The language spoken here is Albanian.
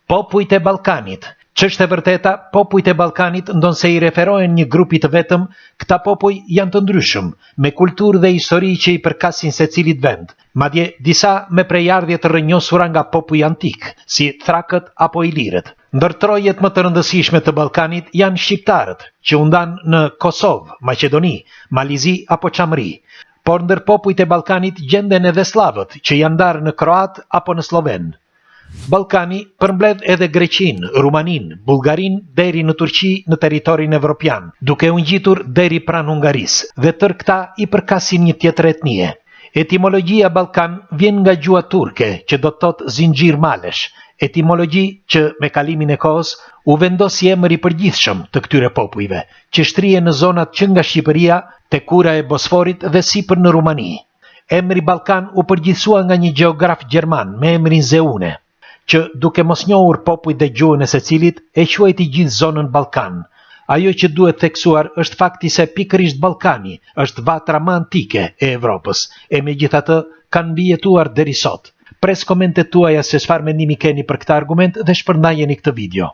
Popujt e Ballkanit. Ç'është e vërteta, popujt e Ballkanit ndonse i referohen një grupi të vetëm, këta popuj janë të ndryshëm, me kulturë dhe histori që i përkasin secilit vend. Madje disa me prejardhje të rrënjosura nga popuj antik, si thrakët apo ilirët. Ndër trojet më të rëndësishme të Ballkanit janë shqiptarët, që u ndan në Kosovë, Maqedoni, Malizi apo Çamri. Por ndër popujt e Ballkanit gjenden edhe slavët, që janë ndarë në kroat apo në sloven. Ballkani përmbledh edhe Greqinë, Rumaninë, Bullgarinë deri në Turqi në territorin evropian, duke u ngjitur deri pranë Hungarisë, dhe tërë këta i përkasin një tjetër etnie. Etimologjia Ballkan vjen nga gjuha turke, që do të thotë zinxhir malesh, etimologji që me kalimin e kohës u vendos si emër i përgjithshëm të këtyre popujve, që shtrihen në zonat që nga Shqipëria te kura e Bosforit dhe sipër në Rumani. Emri Ballkan u përgjithsua nga një gjeograf gjerman me emrin Zeune, që duke mos njohur popujt dhe gjuhën e secilit, e quajti gjithë zonën Ballkan. Ajo që duhet theksuar është fakti se pikërisht Ballkani është vatra më antike e Evropës, e megjithatë kanë mbijetuar deri sot. Pres komentet tuaja se çfarë mendimi keni për këtë argument dhe shpërndajeni këtë video.